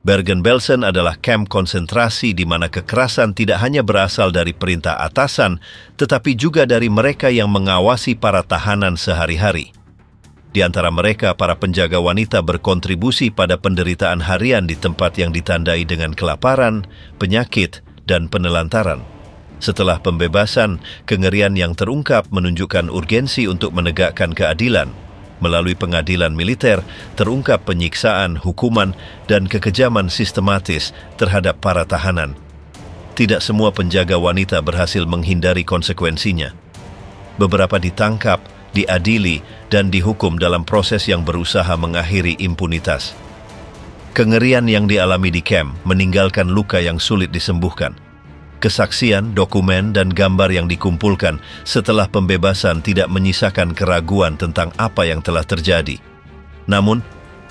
Bergen-Belsen adalah kamp konsentrasi di mana kekerasan tidak hanya berasal dari perintah atasan, tetapi juga dari mereka yang mengawasi para tahanan sehari-hari. Di antara mereka, para penjaga wanita berkontribusi pada penderitaan harian di tempat yang ditandai dengan kelaparan, penyakit, dan penelantaran. Setelah pembebasan, kengerian yang terungkap menunjukkan urgensi untuk menegakkan keadilan. Melalui pengadilan militer, terungkap penyiksaan, hukuman, dan kekejaman sistematis terhadap para tahanan. Tidak semua penjaga wanita berhasil menghindari konsekuensinya. Beberapa ditangkap, diadili, dan dihukum dalam proses yang berusaha mengakhiri impunitas. Kengerian yang dialami di kamp meninggalkan luka yang sulit disembuhkan. Kesaksian, dokumen, dan gambar yang dikumpulkan setelah pembebasan tidak menyisakan keraguan tentang apa yang telah terjadi. Namun,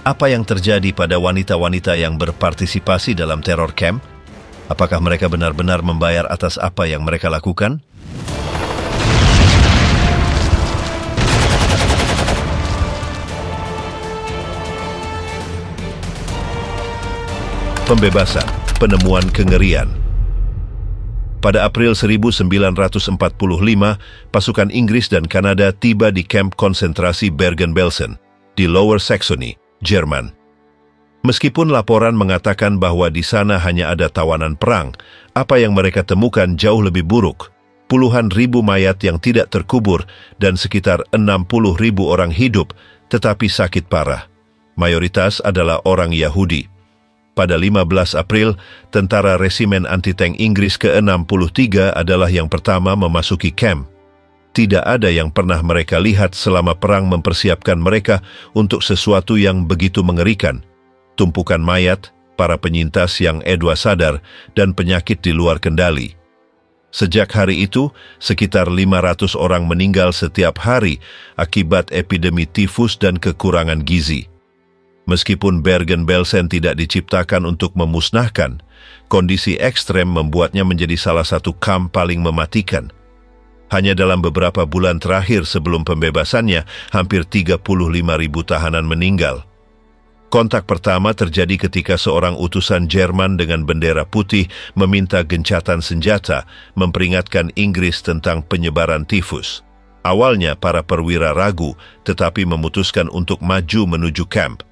apa yang terjadi pada wanita-wanita yang berpartisipasi dalam teror camp? Apakah mereka benar-benar membayar atas apa yang mereka lakukan? Pembebasan, penemuan kengerian. Pada April 1945, pasukan Inggris dan Kanada tiba di kamp konsentrasi Bergen-Belsen di Lower Saxony, Jerman. Meskipun laporan mengatakan bahwa di sana hanya ada tawanan perang, apa yang mereka temukan jauh lebih buruk. Puluhan ribu mayat yang tidak terkubur dan sekitar 60.000 orang hidup tetapi sakit parah. Mayoritas adalah orang Yahudi. Pada 15 April, tentara resimen anti-tank Inggris ke-63 adalah yang pertama memasuki kamp. Tidak ada yang pernah mereka lihat selama perang mempersiapkan mereka untuk sesuatu yang begitu mengerikan. Tumpukan mayat, para penyintas yang edwa sadar, dan penyakit di luar kendali. Sejak hari itu, sekitar 500 orang meninggal setiap hari akibat epidemi tifus dan kekurangan gizi. Meskipun Bergen-Belsen tidak diciptakan untuk memusnahkan, kondisi ekstrem membuatnya menjadi salah satu kamp paling mematikan. Hanya dalam beberapa bulan terakhir sebelum pembebasannya, hampir 35.000 tahanan meninggal. Kontak pertama terjadi ketika seorang utusan Jerman dengan bendera putih meminta gencatan senjata, memperingatkan Inggris tentang penyebaran tifus. Awalnya para perwira ragu, tetapi memutuskan untuk maju menuju kamp.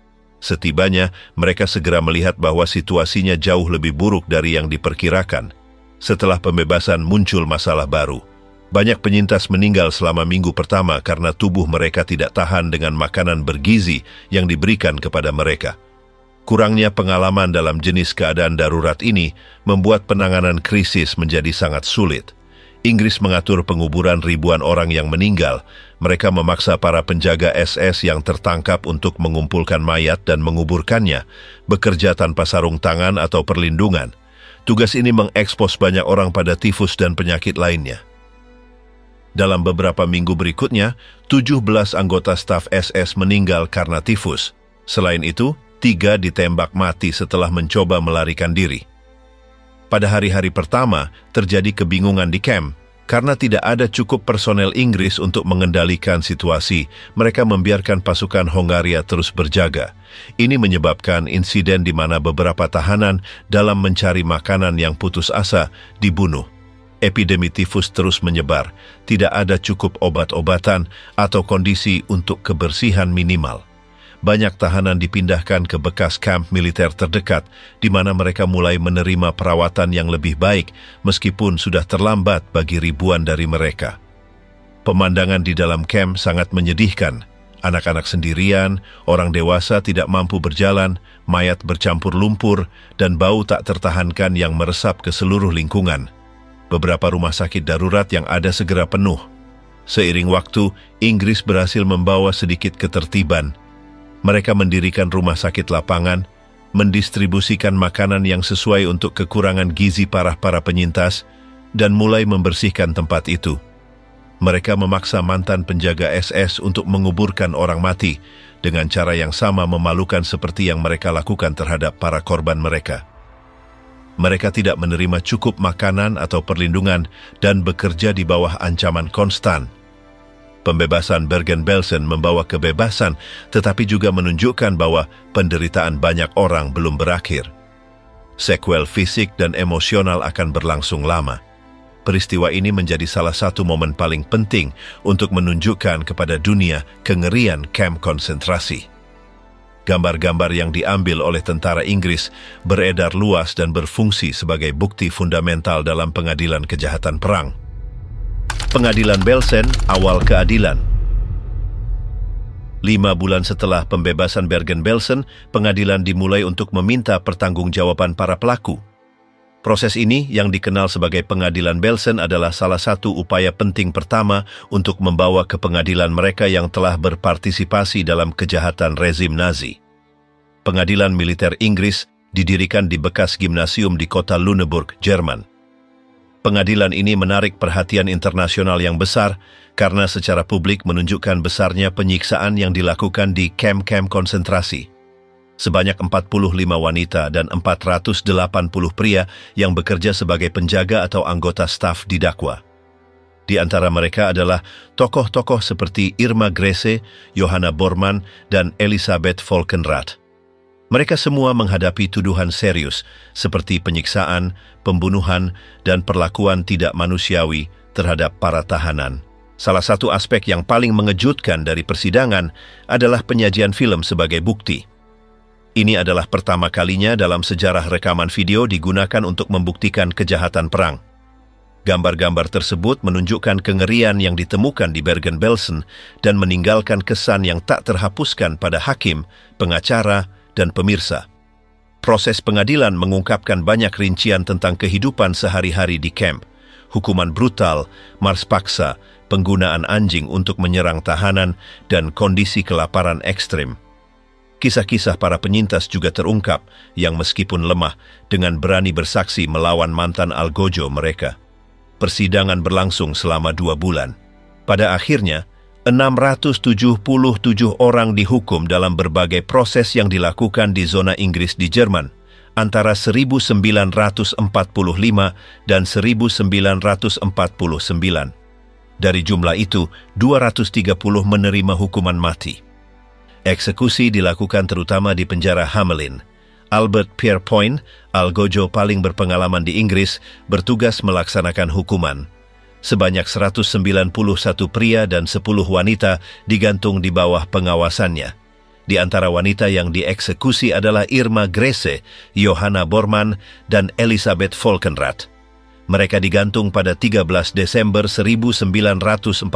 Setibanya, mereka segera melihat bahwa situasinya jauh lebih buruk dari yang diperkirakan. Setelah pembebasan muncul masalah baru. Banyak penyintas meninggal selama minggu pertama karena tubuh mereka tidak tahan dengan makanan bergizi yang diberikan kepada mereka. Kurangnya pengalaman dalam jenis keadaan darurat ini membuat penanganan krisis menjadi sangat sulit. Inggris mengatur penguburan ribuan orang yang meninggal. Mereka memaksa para penjaga SS yang tertangkap untuk mengumpulkan mayat dan menguburkannya, bekerja tanpa sarung tangan atau perlindungan. Tugas ini mengekspos banyak orang pada tifus dan penyakit lainnya. Dalam beberapa minggu berikutnya, 17 anggota staf SS meninggal karena tifus. Selain itu, 3 ditembak mati setelah mencoba melarikan diri. Pada hari-hari pertama, terjadi kebingungan di kamp. Karena tidak ada cukup personel Inggris untuk mengendalikan situasi, mereka membiarkan pasukan Hongaria terus berjaga. Ini menyebabkan insiden di mana beberapa tahanan dalam mencari makanan yang putus asa dibunuh. Epidemi tifus terus menyebar, tidak ada cukup obat-obatan atau kondisi untuk kebersihan minimal. Banyak tahanan dipindahkan ke bekas kamp militer terdekat, di mana mereka mulai menerima perawatan yang lebih baik, meskipun sudah terlambat bagi ribuan dari mereka. Pemandangan di dalam kamp sangat menyedihkan. Anak-anak sendirian, orang dewasa tidak mampu berjalan, mayat bercampur lumpur, dan bau tak tertahankan yang meresap ke seluruh lingkungan. Beberapa rumah sakit darurat yang ada segera penuh. Seiring waktu, Inggris berhasil membawa sedikit ketertiban. Mereka mendirikan rumah sakit lapangan, mendistribusikan makanan yang sesuai untuk kekurangan gizi parah para penyintas, dan mulai membersihkan tempat itu. Mereka memaksa mantan penjaga SS untuk menguburkan orang mati, dengan cara yang sama memalukan seperti yang mereka lakukan terhadap para korban mereka. Mereka tidak menerima cukup makanan atau perlindungan dan bekerja di bawah ancaman konstan. Pembebasan Bergen-Belsen membawa kebebasan, tetapi juga menunjukkan bahwa penderitaan banyak orang belum berakhir. Sekuel fisik dan emosional akan berlangsung lama. Peristiwa ini menjadi salah satu momen paling penting untuk menunjukkan kepada dunia kengerian kamp konsentrasi. Gambar-gambar yang diambil oleh tentara Inggris beredar luas dan berfungsi sebagai bukti fundamental dalam pengadilan kejahatan perang. Pengadilan Belsen, awal keadilan. 5 bulan setelah pembebasan Bergen-Belsen, pengadilan dimulai untuk meminta pertanggungjawaban para pelaku. Proses ini, yang dikenal sebagai Pengadilan Belsen, adalah salah satu upaya penting pertama untuk membawa ke pengadilan mereka yang telah berpartisipasi dalam kejahatan rezim Nazi. Pengadilan militer Inggris didirikan di bekas gimnasium di kota Lüneburg, Jerman. Pengadilan ini menarik perhatian internasional yang besar karena secara publik menunjukkan besarnya penyiksaan yang dilakukan di kamp-kamp konsentrasi. Sebanyak 45 wanita dan 480 pria yang bekerja sebagai penjaga atau anggota staf didakwa. Di antara mereka adalah tokoh-tokoh seperti Irma Grese, Johanna Bormann, dan Elisabeth Volkenrath. Mereka semua menghadapi tuduhan serius seperti penyiksaan, pembunuhan, dan perlakuan tidak manusiawi terhadap para tahanan. Salah satu aspek yang paling mengejutkan dari persidangan adalah penyajian film sebagai bukti. Ini adalah pertama kalinya dalam sejarah rekaman video digunakan untuk membuktikan kejahatan perang. Gambar-gambar tersebut menunjukkan kengerian yang ditemukan di Bergen-Belsen dan meninggalkan kesan yang tak terhapuskan pada hakim, pengacara, dan pemirsa. Proses pengadilan mengungkapkan banyak rincian tentang kehidupan sehari-hari di kamp, hukuman brutal, mars paksa, penggunaan anjing untuk menyerang tahanan, dan kondisi kelaparan ekstrim. Kisah-kisah para penyintas juga terungkap yang meskipun lemah dengan berani bersaksi melawan mantan algojo mereka. Persidangan berlangsung selama 2 bulan. Pada akhirnya, 677 orang dihukum dalam berbagai proses yang dilakukan di zona Inggris di Jerman, antara 1945 dan 1949. Dari jumlah itu, 230 menerima hukuman mati. Eksekusi dilakukan terutama di penjara Hamelin. Albert Pierrepoint, algojo paling berpengalaman di Inggris, bertugas melaksanakan hukuman. Sebanyak 191 pria dan 10 wanita digantung di bawah pengawasannya. Di antara wanita yang dieksekusi adalah Irma Grese, Johanna Bormann, dan Elisabeth Volkenrath. Mereka digantung pada 13 Desember 1945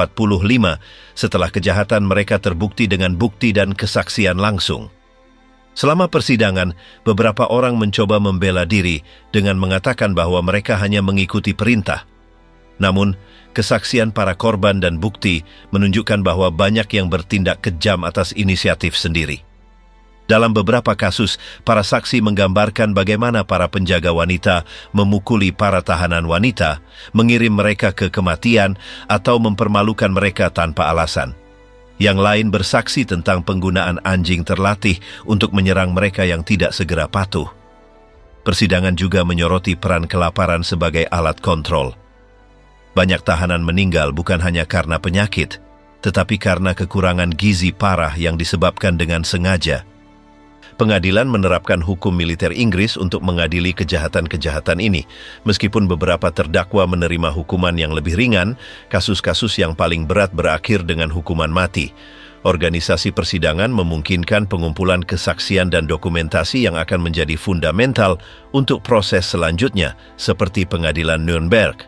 setelah kejahatan mereka terbukti dengan bukti dan kesaksian langsung. Selama persidangan, beberapa orang mencoba membela diri dengan mengatakan bahwa mereka hanya mengikuti perintah. Namun, kesaksian para korban dan bukti menunjukkan bahwa banyak yang bertindak kejam atas inisiatif sendiri. Dalam beberapa kasus, para saksi menggambarkan bagaimana para penjaga wanita memukuli para tahanan wanita, mengirim mereka ke kematian, atau mempermalukan mereka tanpa alasan. Yang lain bersaksi tentang penggunaan anjing terlatih untuk menyerang mereka yang tidak segera patuh. Persidangan juga menyoroti peran kelaparan sebagai alat kontrol. Banyak tahanan meninggal bukan hanya karena penyakit, tetapi karena kekurangan gizi parah yang disebabkan dengan sengaja. Pengadilan menerapkan hukum militer Inggris untuk mengadili kejahatan-kejahatan ini. Meskipun beberapa terdakwa menerima hukuman yang lebih ringan, kasus-kasus yang paling berat berakhir dengan hukuman mati. Organisasi persidangan memungkinkan pengumpulan kesaksian dan dokumentasi yang akan menjadi fundamental untuk proses selanjutnya, seperti pengadilan Nuremberg.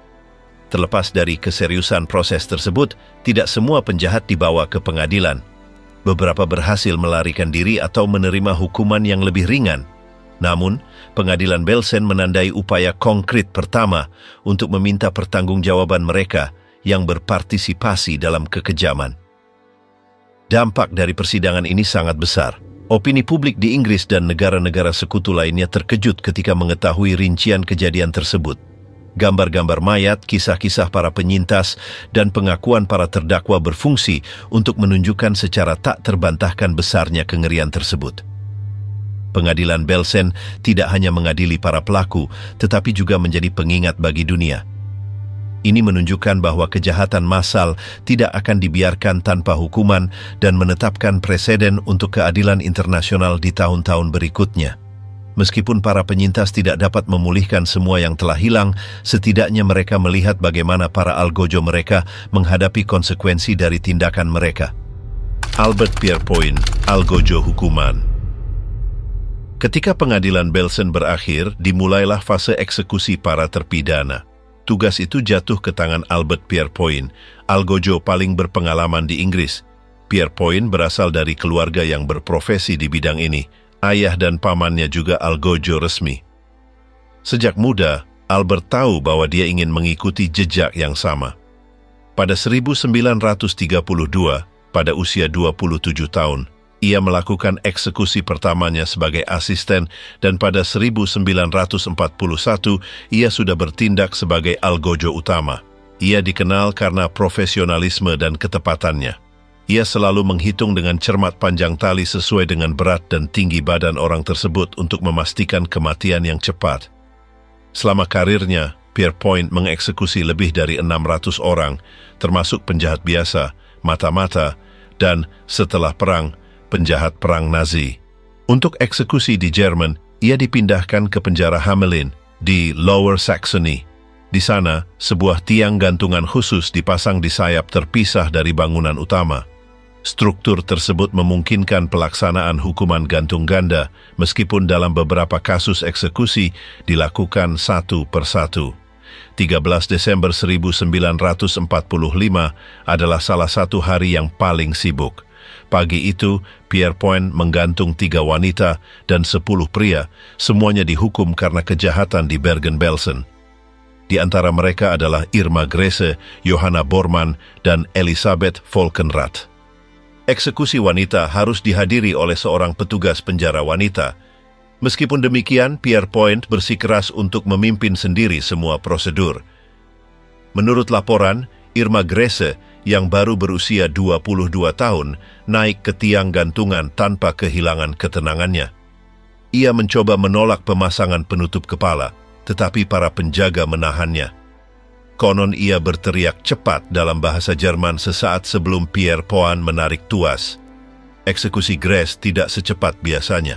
Terlepas dari keseriusan proses tersebut, tidak semua penjahat dibawa ke pengadilan. Beberapa berhasil melarikan diri atau menerima hukuman yang lebih ringan. Namun, Pengadilan Belsen menandai upaya konkret pertama untuk meminta pertanggungjawaban mereka yang berpartisipasi dalam kekejaman. Dampak dari persidangan ini sangat besar. Opini publik di Inggris dan negara-negara sekutu lainnya terkejut ketika mengetahui rincian kejadian tersebut. Gambar-gambar mayat, kisah-kisah para penyintas, dan pengakuan para terdakwa berfungsi untuk menunjukkan secara tak terbantahkan besarnya kengerian tersebut. Pengadilan Belsen tidak hanya mengadili para pelaku, tetapi juga menjadi pengingat bagi dunia. Ini menunjukkan bahwa kejahatan massal tidak akan dibiarkan tanpa hukuman dan menetapkan preseden untuk keadilan internasional di tahun-tahun berikutnya. Meskipun para penyintas tidak dapat memulihkan semua yang telah hilang, setidaknya mereka melihat bagaimana para algojo mereka menghadapi konsekuensi dari tindakan mereka. Albert Pierrepoint, algojo hukuman. Ketika pengadilan Belsen berakhir, dimulailah fase eksekusi para terpidana. Tugas itu jatuh ke tangan Albert Pierrepoint, algojo paling berpengalaman di Inggris. Pierrepoint berasal dari keluarga yang berprofesi di bidang ini. Ayah dan pamannya juga algojo resmi. Sejak muda, Albert tahu bahwa dia ingin mengikuti jejak yang sama. Pada 1932, pada usia 27 tahun, ia melakukan eksekusi pertamanya sebagai asisten dan pada 1941 ia sudah bertindak sebagai algojo utama. Ia dikenal karena profesionalisme dan ketepatannya. Ia selalu menghitung dengan cermat panjang tali sesuai dengan berat dan tinggi badan orang tersebut untuk memastikan kematian yang cepat. Selama karirnya, Pierrepoint mengeksekusi lebih dari 600 orang, termasuk penjahat biasa, mata-mata, dan setelah perang, penjahat perang Nazi. Untuk eksekusi di Jerman, ia dipindahkan ke penjara Hamelin di Lower Saxony. Di sana, sebuah tiang gantungan khusus dipasang di sayap terpisah dari bangunan utama. Struktur tersebut memungkinkan pelaksanaan hukuman gantung ganda, meskipun dalam beberapa kasus eksekusi dilakukan satu persatu. 13 Desember 1945 adalah salah satu hari yang paling sibuk. Pagi itu, Pierrepoint menggantung 3 wanita dan 10 pria, semuanya dihukum karena kejahatan di Bergen-Belsen. Di antara mereka adalah Irma Grese, Johanna Bormann, dan Elisabeth Volkenrath. Eksekusi wanita harus dihadiri oleh seorang petugas penjara wanita. Meskipun demikian, Pierrepoint bersikeras untuk memimpin sendiri semua prosedur. Menurut laporan, Irma Grese yang baru berusia 22 tahun naik ke tiang gantungan tanpa kehilangan ketenangannya. Ia mencoba menolak pemasangan penutup kepala, tetapi para penjaga menahannya. Konon ia berteriak cepat dalam bahasa Jerman sesaat sebelum Pierrepoint menarik tuas. Eksekusi Grese tidak secepat biasanya.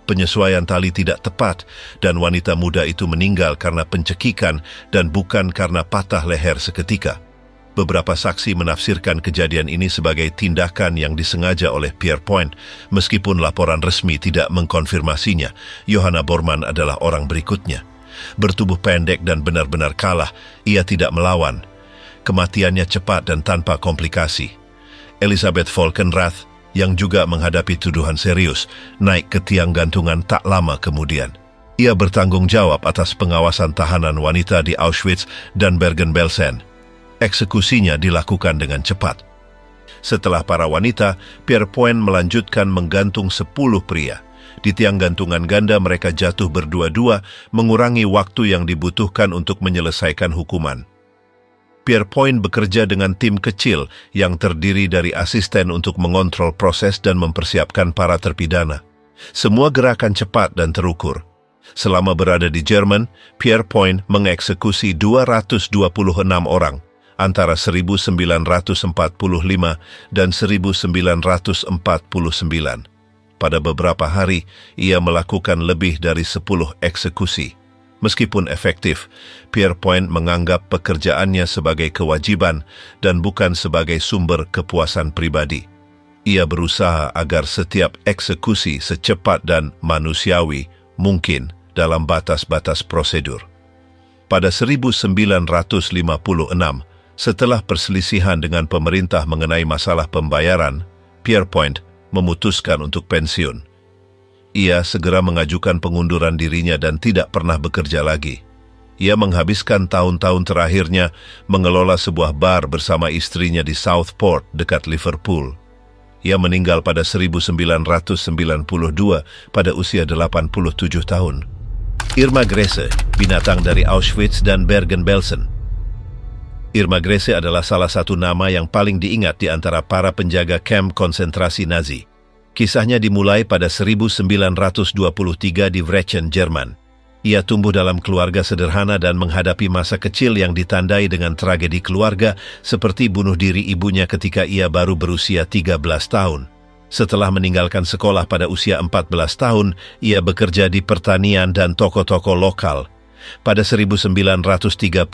Penyesuaian tali tidak tepat dan wanita muda itu meninggal karena pencekikan dan bukan karena patah leher seketika. Beberapa saksi menafsirkan kejadian ini sebagai tindakan yang disengaja oleh Pierrepoint, meskipun laporan resmi tidak mengkonfirmasinya. Johanna Bormann adalah orang berikutnya. Bertubuh pendek dan benar-benar kalah, ia tidak melawan. Kematiannya cepat dan tanpa komplikasi. Elisabeth Volkenrath, yang juga menghadapi tuduhan serius, naik ke tiang gantungan tak lama kemudian. Ia bertanggung jawab atas pengawasan tahanan wanita di Auschwitz dan Bergen-Belsen. Eksekusinya dilakukan dengan cepat. Setelah para wanita, Pierrepoint melanjutkan menggantung 10 pria. Di tiang gantungan ganda mereka jatuh berdua-dua, mengurangi waktu yang dibutuhkan untuk menyelesaikan hukuman. Pierrepoint bekerja dengan tim kecil yang terdiri dari asisten untuk mengontrol proses dan mempersiapkan para terpidana. Semua gerakan cepat dan terukur. Selama berada di Jerman, Pierrepoint mengeksekusi 226 orang, antara 1945 dan 1949. Pada beberapa hari, ia melakukan lebih dari 10 eksekusi. Meskipun efektif, Pierrepoint menganggap pekerjaannya sebagai kewajiban dan bukan sebagai sumber kepuasan pribadi. Ia berusaha agar setiap eksekusi secepat dan manusiawi mungkin dalam batas-batas prosedur. Pada 1956, setelah perselisihan dengan pemerintah mengenai masalah pembayaran, Pierrepoint memutuskan untuk pensiun. Ia segera mengajukan pengunduran dirinya dan tidak pernah bekerja lagi. Ia menghabiskan tahun-tahun terakhirnya mengelola sebuah bar bersama istrinya di Southport dekat Liverpool. Ia meninggal pada 1992 pada usia 87 tahun. Irma Grese, binatang dari Auschwitz dan Bergen-Belsen. Irma Grese adalah salah satu nama yang paling diingat di antara para penjaga kamp konsentrasi Nazi. Kisahnya dimulai pada 1923 di Wrechen, Jerman. Ia tumbuh dalam keluarga sederhana dan menghadapi masa kecil yang ditandai dengan tragedi keluarga seperti bunuh diri ibunya ketika ia baru berusia 13 tahun. Setelah meninggalkan sekolah pada usia 14 tahun, ia bekerja di pertanian dan toko-toko lokal. Pada 1939,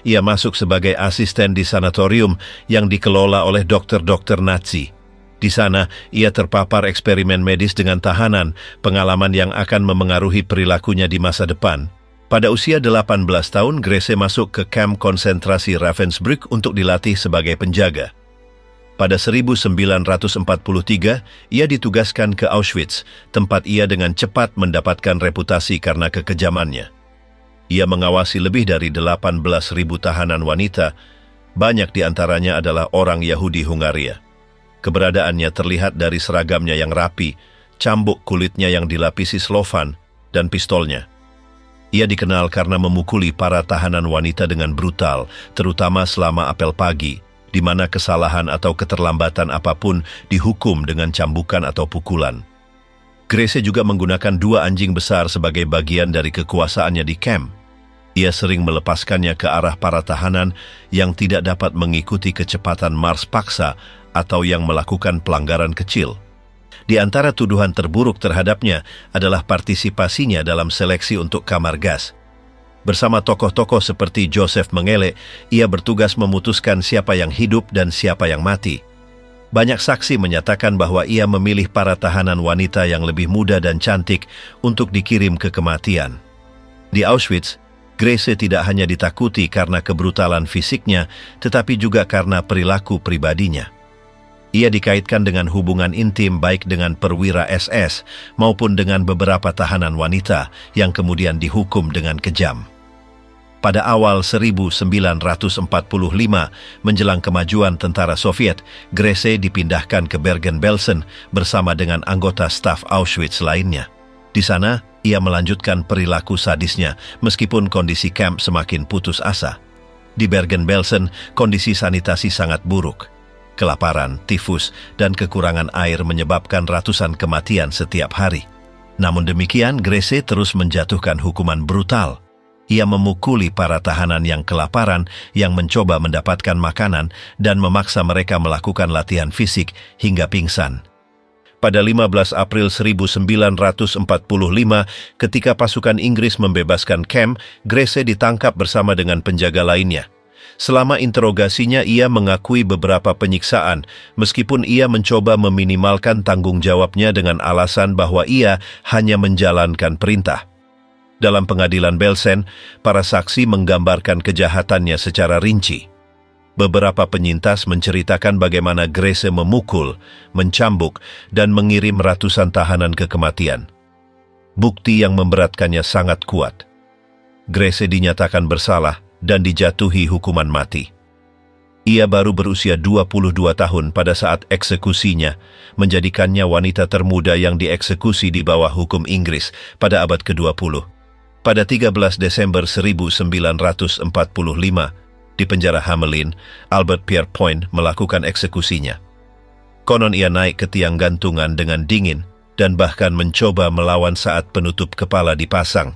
ia masuk sebagai asisten di sanatorium yang dikelola oleh dokter-dokter Nazi. Di sana, ia terpapar eksperimen medis dengan tahanan, pengalaman yang akan memengaruhi perilakunya di masa depan. Pada usia 18 tahun, Grace masuk ke kamp konsentrasi Ravensbrück untuk dilatih sebagai penjaga. Pada 1943, ia ditugaskan ke Auschwitz, tempat ia dengan cepat mendapatkan reputasi karena kekejamannya. Ia mengawasi lebih dari 18.000 tahanan wanita, banyak di antaranya adalah orang Yahudi Hungaria. Keberadaannya terlihat dari seragamnya yang rapi, cambuk kulitnya yang dilapisi selofan, dan pistolnya. Ia dikenal karena memukuli para tahanan wanita dengan brutal, terutama selama apel pagi, di mana kesalahan atau keterlambatan apapun dihukum dengan cambukan atau pukulan. Grace juga menggunakan 2 anjing besar sebagai bagian dari kekuasaannya di kamp. Ia sering melepaskannya ke arah para tahanan yang tidak dapat mengikuti kecepatan mars paksa atau yang melakukan pelanggaran kecil. Di antara tuduhan terburuk terhadapnya adalah partisipasinya dalam seleksi untuk kamar gas. Bersama tokoh-tokoh seperti Joseph Mengele, ia bertugas memutuskan siapa yang hidup dan siapa yang mati. Banyak saksi menyatakan bahwa ia memilih para tahanan wanita yang lebih muda dan cantik untuk dikirim ke kematian. Di Auschwitz, Grace tidak hanya ditakuti karena kebrutalan fisiknya, tetapi juga karena perilaku pribadinya. Ia dikaitkan dengan hubungan intim baik dengan perwira SS maupun dengan beberapa tahanan wanita yang kemudian dihukum dengan kejam. Pada awal 1945, menjelang kemajuan tentara Soviet, Grace dipindahkan ke Bergen-Belsen bersama dengan anggota staf Auschwitz lainnya. Di sana, ia melanjutkan perilaku sadisnya meskipun kondisi kamp semakin putus asa. Di Bergen-Belsen, kondisi sanitasi sangat buruk. Kelaparan, tifus, dan kekurangan air menyebabkan ratusan kematian setiap hari. Namun demikian, Grace terus menjatuhkan hukuman brutal. Ia memukuli para tahanan yang kelaparan yang mencoba mendapatkan makanan dan memaksa mereka melakukan latihan fisik hingga pingsan. Pada 15 April 1945, ketika pasukan Inggris membebaskan kamp, Grace ditangkap bersama dengan penjaga lainnya. Selama interogasinya, ia mengakui beberapa penyiksaan, meskipun ia mencoba meminimalkan tanggung jawabnya dengan alasan bahwa ia hanya menjalankan perintah. Dalam pengadilan Belsen, para saksi menggambarkan kejahatannya secara rinci. Beberapa penyintas menceritakan bagaimana Grace memukul, mencambuk, dan mengirim ratusan tahanan ke kematian. Bukti yang memberatkannya sangat kuat. Grace dinyatakan bersalah dan dijatuhi hukuman mati. Ia baru berusia 22 tahun pada saat eksekusinya, menjadikannya wanita termuda yang dieksekusi di bawah hukum Inggris pada abad ke-20. Pada 13 Desember 1945, di penjara Hamelin, Albert Pierrepoint melakukan eksekusinya. Konon ia naik ke tiang gantungan dengan dingin dan bahkan mencoba melawan saat penutup kepala dipasang.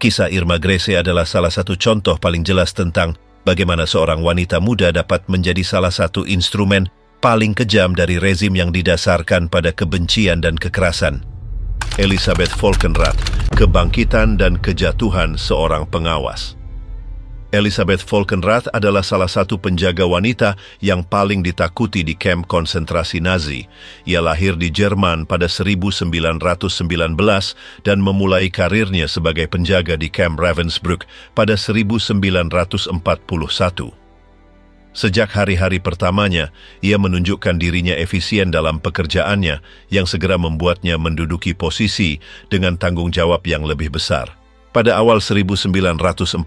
Kisah Irma Grace adalah salah satu contoh paling jelas tentang bagaimana seorang wanita muda dapat menjadi salah satu instrumen paling kejam dari rezim yang didasarkan pada kebencian dan kekerasan. Elisabeth Falkenrath, kebangkitan dan kejatuhan seorang pengawas. Elisabeth Falkenrath adalah salah satu penjaga wanita yang paling ditakuti di kamp konsentrasi Nazi. Ia lahir di Jerman pada 1919 dan memulai karirnya sebagai penjaga di kamp Ravensbrück pada 1941. Sejak hari-hari pertamanya, ia menunjukkan dirinya efisien dalam pekerjaannya yang segera membuatnya menduduki posisi dengan tanggung jawab yang lebih besar. Pada awal 1942,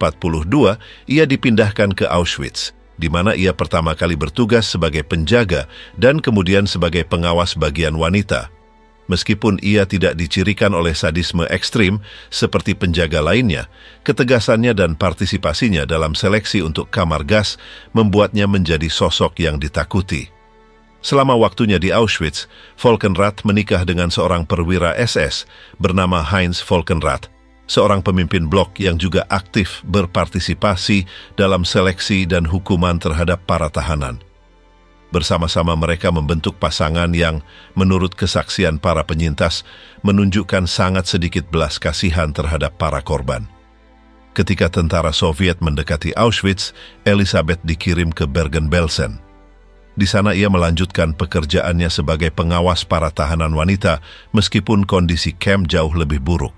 ia dipindahkan ke Auschwitz, di mana ia pertama kali bertugas sebagai penjaga dan kemudian sebagai pengawas bagian wanita. Meskipun ia tidak dicirikan oleh sadisme ekstrim seperti penjaga lainnya, ketegasannya dan partisipasinya dalam seleksi untuk kamar gas membuatnya menjadi sosok yang ditakuti. Selama waktunya di Auschwitz, Falkenrath menikah dengan seorang perwira SS bernama Heinz Falkenrath, seorang pemimpin blok yang juga aktif berpartisipasi dalam seleksi dan hukuman terhadap para tahanan. Bersama-sama mereka membentuk pasangan yang, menurut kesaksian para penyintas, menunjukkan sangat sedikit belas kasihan terhadap para korban. Ketika tentara Soviet mendekati Auschwitz, Elisabeth dikirim ke Bergen-Belsen. Di sana ia melanjutkan pekerjaannya sebagai pengawas para tahanan wanita, meskipun kondisi kamp jauh lebih buruk.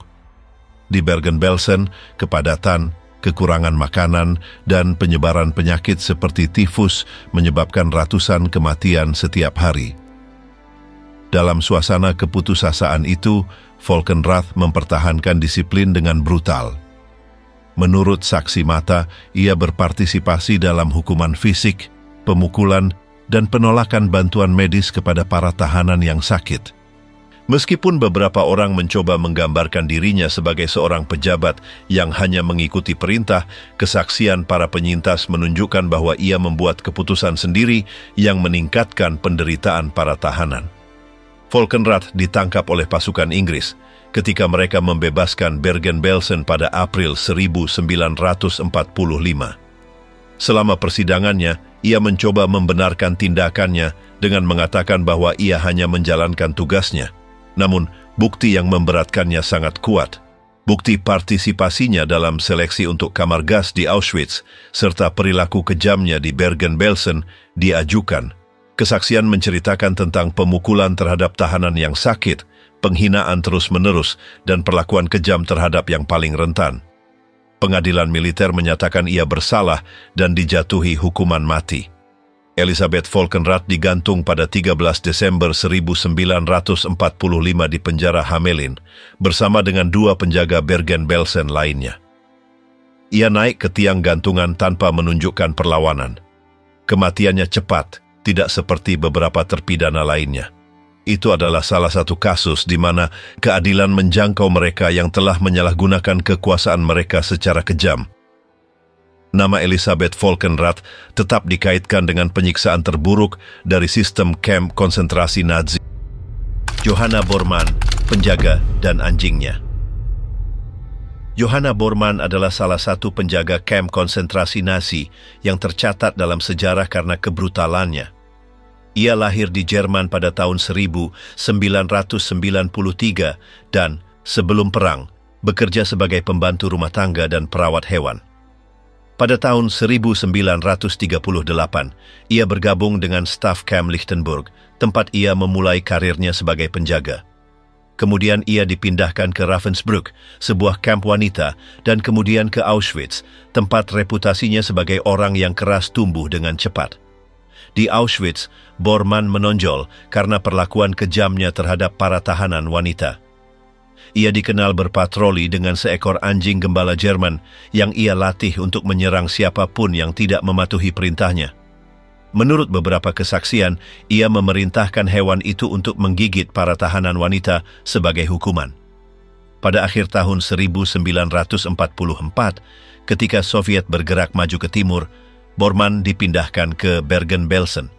Di Bergen-Belsen, kepadatan, kekurangan makanan, dan penyebaran penyakit seperti tifus menyebabkan ratusan kematian setiap hari. Dalam suasana keputusasaan itu, Volkenrath mempertahankan disiplin dengan brutal. Menurut saksi mata, ia berpartisipasi dalam hukuman fisik, pemukulan, dan penolakan bantuan medis kepada para tahanan yang sakit. Meskipun beberapa orang mencoba menggambarkan dirinya sebagai seorang pejabat yang hanya mengikuti perintah, kesaksian para penyintas menunjukkan bahwa ia membuat keputusan sendiri yang meningkatkan penderitaan para tahanan. Volkenrath ditangkap oleh pasukan Inggris ketika mereka membebaskan Bergen-Belsen pada April 1945. Selama persidangannya, ia mencoba membenarkan tindakannya dengan mengatakan bahwa ia hanya menjalankan tugasnya. Namun, bukti yang memberatkannya sangat kuat. Bukti partisipasinya dalam seleksi untuk kamar gas di Auschwitz, serta perilaku kejamnya di Bergen-Belsen diajukan. Kesaksian menceritakan tentang pemukulan terhadap tahanan yang sakit, penghinaan terus-menerus, dan perlakuan kejam terhadap yang paling rentan. Pengadilan militer menyatakan ia bersalah dan dijatuhi hukuman mati. Elisabeth Volkenrath digantung pada 13 Desember 1945 di penjara Hamelin bersama dengan 2 penjaga Bergen-Belsen lainnya. Ia naik ke tiang gantungan tanpa menunjukkan perlawanan. Kematiannya cepat, tidak seperti beberapa terpidana lainnya. Itu adalah salah satu kasus di mana keadilan menjangkau mereka yang telah menyalahgunakan kekuasaan mereka secara kejam. Nama Elisabeth Volkenrath tetap dikaitkan dengan penyiksaan terburuk dari sistem kamp konsentrasi Nazi. Johanna Bormann, penjaga dan anjingnya. Johanna Bormann adalah salah satu penjaga kamp konsentrasi Nazi yang tercatat dalam sejarah karena kebrutalannya. Ia lahir di Jerman pada tahun 1993 dan, sebelum perang, bekerja sebagai pembantu rumah tangga dan perawat hewan. Pada tahun 1938, ia bergabung dengan staf kamp Lichtenburg, tempat ia memulai karirnya sebagai penjaga. Kemudian ia dipindahkan ke Ravensbrück, sebuah kamp wanita, dan kemudian ke Auschwitz, tempat reputasinya sebagai orang yang keras tumbuh dengan cepat. Di Auschwitz, Bormann menonjol karena perlakuan kejamnya terhadap para tahanan wanita. Ia dikenal berpatroli dengan seekor anjing gembala Jerman yang ia latih untuk menyerang siapapun yang tidak mematuhi perintahnya. Menurut beberapa kesaksian, ia memerintahkan hewan itu untuk menggigit para tahanan wanita sebagai hukuman. Pada akhir tahun 1944, ketika Soviet bergerak maju ke timur, Bormann dipindahkan ke Bergen-Belsen.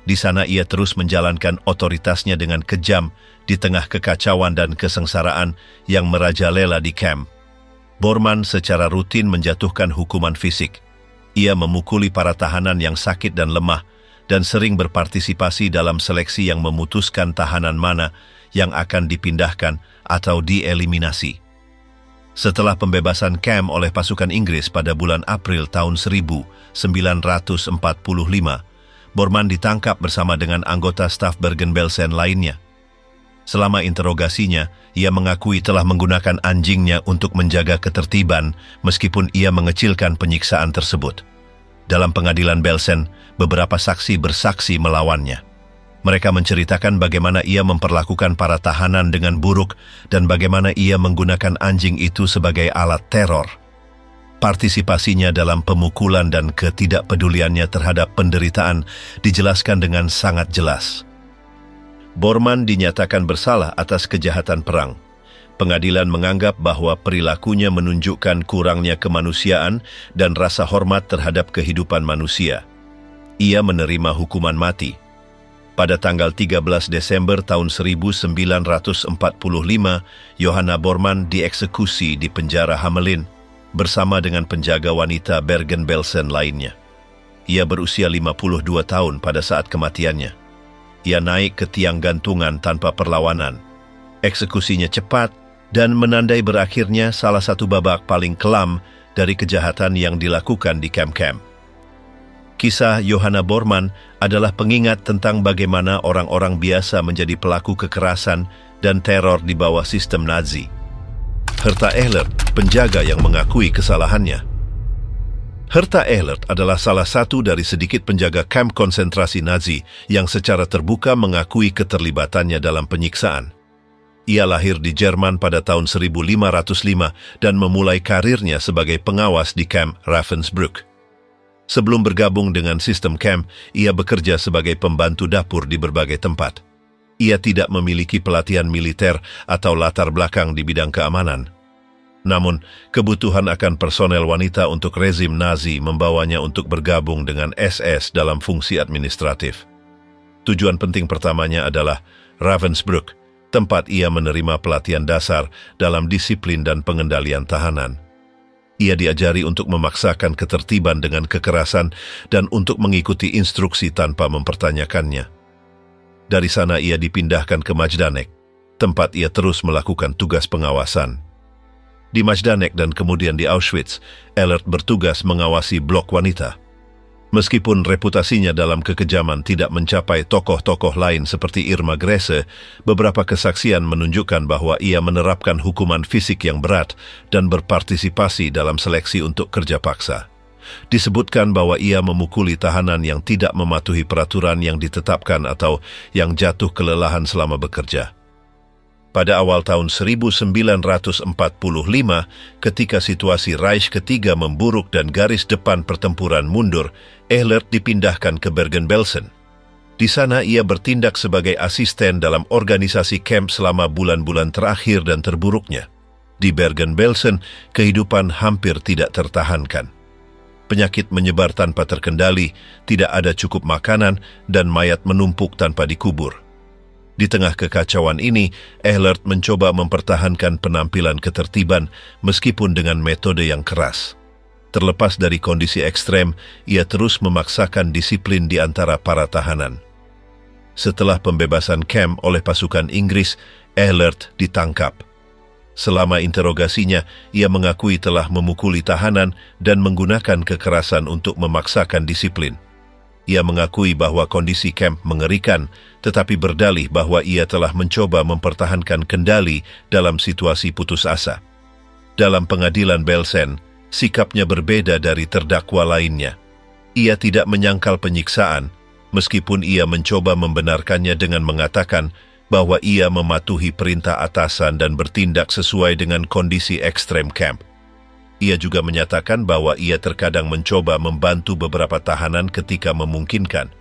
Di sana ia terus menjalankan otoritasnya dengan kejam di tengah kekacauan dan kesengsaraan yang merajalela di kamp. Bormann secara rutin menjatuhkan hukuman fisik. Ia memukuli para tahanan yang sakit dan lemah dan sering berpartisipasi dalam seleksi yang memutuskan tahanan mana yang akan dipindahkan atau dieliminasi. Setelah pembebasan kamp oleh pasukan Inggris pada bulan April tahun 1945, Bormann ditangkap bersama dengan anggota staf Bergen-Belsen lainnya. Selama interogasinya, ia mengakui telah menggunakan anjingnya untuk menjaga ketertiban meskipun ia mengecilkan penyiksaan tersebut. Dalam pengadilan Belsen, beberapa saksi bersaksi melawannya. Mereka menceritakan bagaimana ia memperlakukan para tahanan dengan buruk dan bagaimana ia menggunakan anjing itu sebagai alat teror. Partisipasinya dalam pemukulan dan ketidakpeduliannya terhadap penderitaan dijelaskan dengan sangat jelas. Bormann dinyatakan bersalah atas kejahatan perang. Pengadilan menganggap bahwa perilakunya menunjukkan kurangnya kemanusiaan dan rasa hormat terhadap kehidupan manusia. Ia menerima hukuman mati. Pada tanggal 13 Desember tahun 1945, Johanna Bormann dieksekusi di penjara Hamelin bersama dengan penjaga wanita Bergen-Belsen lainnya. Ia berusia 52 tahun pada saat kematiannya. Ia naik ke tiang gantungan tanpa perlawanan. Eksekusinya cepat dan menandai berakhirnya salah satu babak paling kelam dari kejahatan yang dilakukan di kamp-kamp. Kisah Johanna Bormann adalah pengingat tentang bagaimana orang-orang biasa menjadi pelaku kekerasan dan teror di bawah sistem Nazi. Herta Ehlert, penjaga yang mengakui kesalahannya. Herta Ehlert adalah salah satu dari sedikit penjaga kamp konsentrasi Nazi yang secara terbuka mengakui keterlibatannya dalam penyiksaan. Ia lahir di Jerman pada tahun 1505 dan memulai karirnya sebagai pengawas di kamp Ravensbrück. Sebelum bergabung dengan sistem kamp, ia bekerja sebagai pembantu dapur di berbagai tempat. Ia tidak memiliki pelatihan militer atau latar belakang di bidang keamanan. Namun, kebutuhan akan personel wanita untuk rezim Nazi membawanya untuk bergabung dengan SS dalam fungsi administratif. Tujuan penting pertamanya adalah Ravensbrück, tempat ia menerima pelatihan dasar dalam disiplin dan pengendalian tahanan. Ia diajari untuk memaksakan ketertiban dengan kekerasan dan untuk mengikuti instruksi tanpa mempertanyakannya. Dari sana ia dipindahkan ke Majdanek, tempat ia terus melakukan tugas pengawasan. Di Majdanek dan kemudian di Auschwitz, Ehlert bertugas mengawasi blok wanita. Meskipun reputasinya dalam kekejaman tidak mencapai tokoh-tokoh lain seperti Irma Grese, beberapa kesaksian menunjukkan bahwa ia menerapkan hukuman fisik yang berat dan berpartisipasi dalam seleksi untuk kerja paksa. Disebutkan bahwa ia memukuli tahanan yang tidak mematuhi peraturan yang ditetapkan atau yang jatuh kelelahan selama bekerja. Pada awal tahun 1945, ketika situasi Reich ketiga memburuk dan garis depan pertempuran mundur, Ehlert dipindahkan ke Bergen-Belsen. Di sana ia bertindak sebagai asisten dalam organisasi kamp selama bulan-bulan terakhir dan terburuknya. Di Bergen-Belsen, kehidupan hampir tidak tertahankan. Penyakit menyebar tanpa terkendali, tidak ada cukup makanan, dan mayat menumpuk tanpa dikubur. Di tengah kekacauan ini, Ehlert mencoba mempertahankan penampilan ketertiban meskipun dengan metode yang keras. Terlepas dari kondisi ekstrem, ia terus memaksakan disiplin di antara para tahanan. Setelah pembebasan kamp oleh pasukan Inggris, Ehlert ditangkap. Selama interogasinya, ia mengakui telah memukuli tahanan dan menggunakan kekerasan untuk memaksakan disiplin. Ia mengakui bahwa kondisi kamp mengerikan, tetapi berdalih bahwa ia telah mencoba mempertahankan kendali dalam situasi putus asa. Dalam pengadilan Belsen, sikapnya berbeda dari terdakwa lainnya. Ia tidak menyangkal penyiksaan, meskipun ia mencoba membenarkannya dengan mengatakan bahwa ia mematuhi perintah atasan dan bertindak sesuai dengan kondisi ekstrem kamp. Ia juga menyatakan bahwa ia terkadang mencoba membantu beberapa tahanan ketika memungkinkan.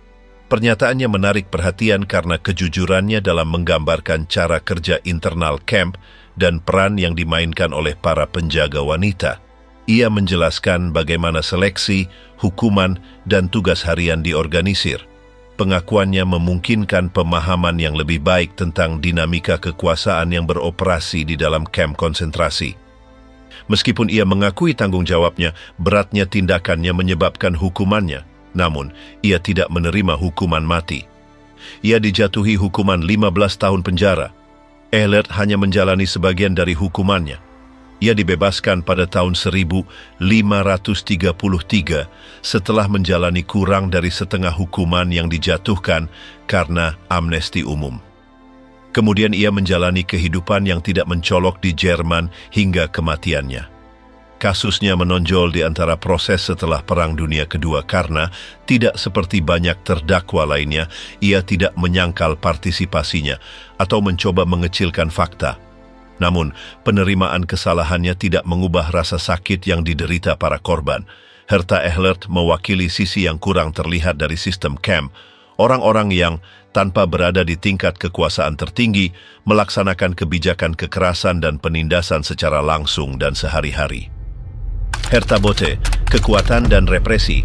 Pernyataannya menarik perhatian karena kejujurannya dalam menggambarkan cara kerja internal kamp dan peran yang dimainkan oleh para penjaga wanita. Ia menjelaskan bagaimana seleksi, hukuman, dan tugas harian diorganisir. Pengakuannya memungkinkan pemahaman yang lebih baik tentang dinamika kekuasaan yang beroperasi di dalam kamp konsentrasi. Meskipun ia mengakui tanggung jawabnya, beratnya tindakannya menyebabkan hukumannya. Namun, ia tidak menerima hukuman mati. Ia dijatuhi hukuman 15 tahun penjara. Ehlert hanya menjalani sebagian dari hukumannya. Ia dibebaskan pada tahun 1533 setelah menjalani kurang dari setengah hukuman yang dijatuhkan karena amnesti umum. Kemudian ia menjalani kehidupan yang tidak mencolok di Jerman hingga kematiannya. Kasusnya menonjol di antara proses setelah Perang Dunia Kedua karena, tidak seperti banyak terdakwa lainnya, ia tidak menyangkal partisipasinya atau mencoba mengecilkan fakta. Namun, penerimaan kesalahannya tidak mengubah rasa sakit yang diderita para korban. Herta Ehlert mewakili sisi yang kurang terlihat dari sistem kamp, orang-orang yang, tanpa berada di tingkat kekuasaan tertinggi, melaksanakan kebijakan kekerasan dan penindasan secara langsung dan sehari-hari. Herta Bote, kekuatan dan represi.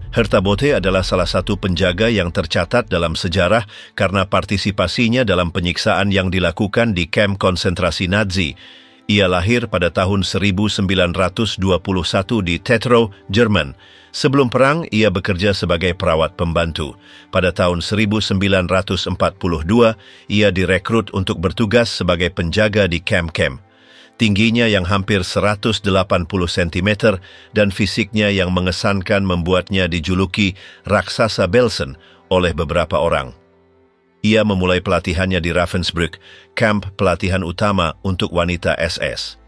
Herta Bote adalah salah satu penjaga yang tercatat dalam sejarah karena partisipasinya dalam penyiksaan yang dilakukan di kamp konsentrasi Nazi. Ia lahir pada tahun 1921 di Tetrow, Jerman. Sebelum perang, ia bekerja sebagai perawat pembantu. Pada tahun 1942, ia direkrut untuk bertugas sebagai penjaga di kamp-kamp. Tingginya yang hampir 180 cm dan fisiknya yang mengesankan membuatnya dijuluki Raksasa Belsen oleh beberapa orang. Ia memulai pelatihannya di Ravensbrück, kamp pelatihan utama untuk wanita SS.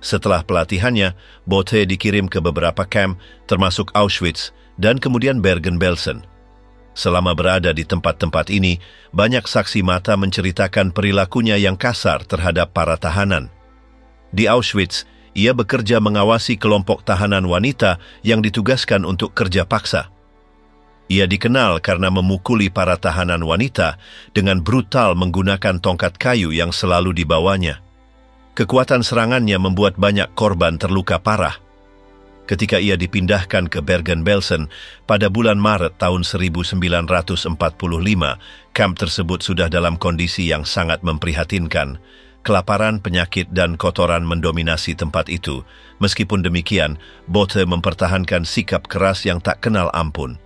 Setelah pelatihannya, Bothe dikirim ke beberapa kamp, termasuk Auschwitz dan kemudian Bergen-Belsen. Selama berada di tempat-tempat ini, banyak saksi mata menceritakan perilakunya yang kasar terhadap para tahanan. Di Auschwitz, ia bekerja mengawasi kelompok tahanan wanita yang ditugaskan untuk kerja paksa. Ia dikenal karena memukuli para tahanan wanita dengan brutal menggunakan tongkat kayu yang selalu dibawanya. Kekuatan serangannya membuat banyak korban terluka parah. Ketika ia dipindahkan ke Bergen-Belsen pada bulan Maret tahun 1945, kamp tersebut sudah dalam kondisi yang sangat memprihatinkan. Kelaparan, penyakit, dan kotoran mendominasi tempat itu. Meskipun demikian, Bothe mempertahankan sikap keras yang tak kenal ampun.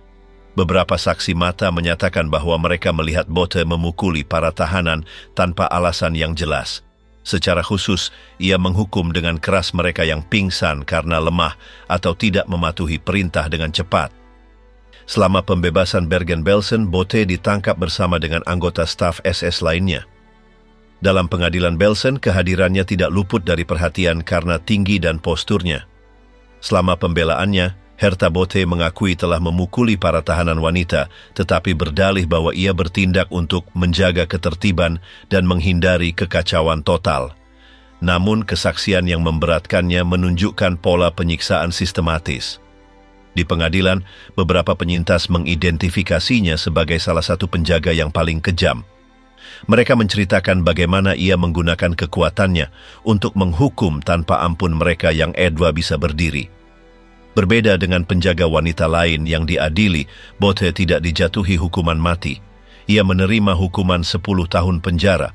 Beberapa saksi mata menyatakan bahwa mereka melihat Bothe memukuli para tahanan tanpa alasan yang jelas. Secara khusus, ia menghukum dengan keras mereka yang pingsan karena lemah atau tidak mematuhi perintah dengan cepat. Selama pembebasan Bergen-Belsen, Bothe ditangkap bersama dengan anggota staf SS lainnya. Dalam pengadilan Belsen, kehadirannya tidak luput dari perhatian karena tinggi dan posturnya. Selama pembelaannya, Herta Bothe mengakui telah memukuli para tahanan wanita, tetapi berdalih bahwa ia bertindak untuk menjaga ketertiban dan menghindari kekacauan total. Namun, kesaksian yang memberatkannya menunjukkan pola penyiksaan sistematis. Di pengadilan, beberapa penyintas mengidentifikasinya sebagai salah satu penjaga yang paling kejam. Mereka menceritakan bagaimana ia menggunakan kekuatannya untuk menghukum tanpa ampun mereka yang edwa bisa berdiri. Berbeda dengan penjaga wanita lain yang diadili, Bothe tidak dijatuhi hukuman mati. Ia menerima hukuman 10 tahun penjara.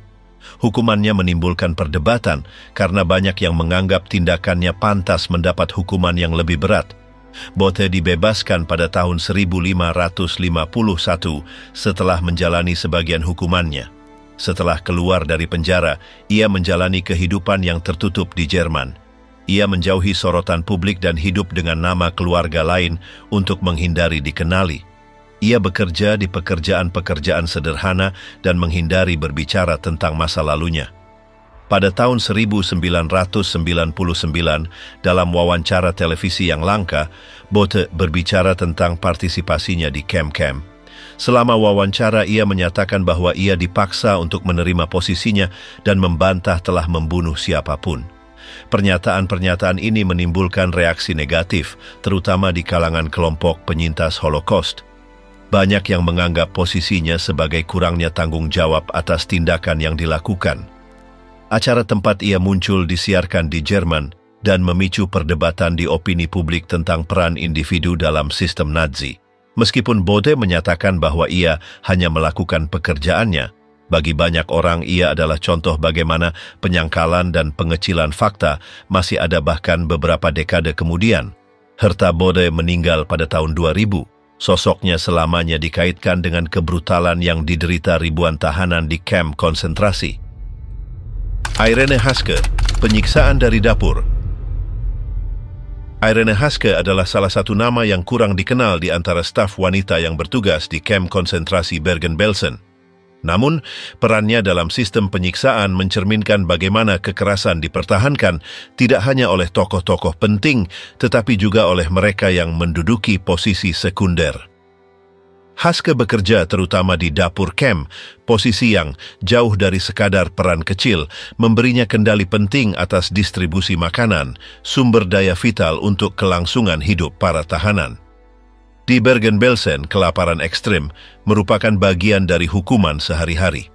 Hukumannya menimbulkan perdebatan karena banyak yang menganggap tindakannya pantas mendapat hukuman yang lebih berat. Bothe dibebaskan pada tahun 1551 setelah menjalani sebagian hukumannya. Setelah keluar dari penjara, ia menjalani kehidupan yang tertutup di Jerman. Ia menjauhi sorotan publik dan hidup dengan nama keluarga lain untuk menghindari dikenali. Ia bekerja di pekerjaan-pekerjaan sederhana dan menghindari berbicara tentang masa lalunya. Pada tahun 1999, dalam wawancara televisi yang langka, Bothe berbicara tentang partisipasinya di kamp-kamp. Selama wawancara, ia menyatakan bahwa ia dipaksa untuk menerima posisinya dan membantah telah membunuh siapapun. Pernyataan-pernyataan ini menimbulkan reaksi negatif, terutama di kalangan kelompok penyintas Holocaust. Banyak yang menganggap posisinya sebagai kurangnya tanggung jawab atas tindakan yang dilakukan. Acara tempat ia muncul disiarkan di Jerman dan memicu perdebatan di opini publik tentang peran individu dalam sistem Nazi. Meskipun Bothe menyatakan bahwa ia hanya melakukan pekerjaannya, bagi banyak orang ia adalah contoh bagaimana penyangkalan dan pengecilan fakta masih ada bahkan beberapa dekade kemudian. Herta Bothe meninggal pada tahun 2000. Sosoknya selamanya dikaitkan dengan kebrutalan yang diderita ribuan tahanan di kamp konsentrasi. Irene Haske, penyiksaan dari dapur. Irene Haske adalah salah satu nama yang kurang dikenal di antara staf wanita yang bertugas di kamp konsentrasi Bergen-Belsen. Namun, perannya dalam sistem penyiksaan mencerminkan bagaimana kekerasan dipertahankan tidak hanya oleh tokoh-tokoh penting, tetapi juga oleh mereka yang menduduki posisi sekunder. Haske bekerja terutama di dapur kamp, posisi yang jauh dari sekadar peran kecil, memberinya kendali penting atas distribusi makanan, sumber daya vital untuk kelangsungan hidup para tahanan. Di Bergen-Belsen, kelaparan ekstrim merupakan bagian dari hukuman sehari-hari.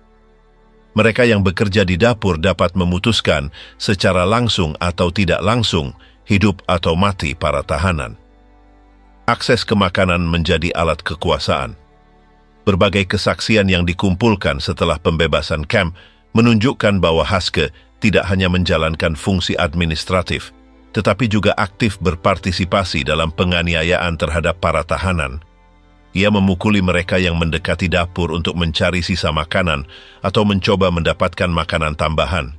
Mereka yang bekerja di dapur dapat memutuskan secara langsung atau tidak langsung hidup atau mati para tahanan. Akses ke makanan menjadi alat kekuasaan. Berbagai kesaksian yang dikumpulkan setelah pembebasan kamp menunjukkan bahwa Haske tidak hanya menjalankan fungsi administratif, tetapi juga aktif berpartisipasi dalam penganiayaan terhadap para tahanan. Ia memukuli mereka yang mendekati dapur untuk mencari sisa makanan atau mencoba mendapatkan makanan tambahan.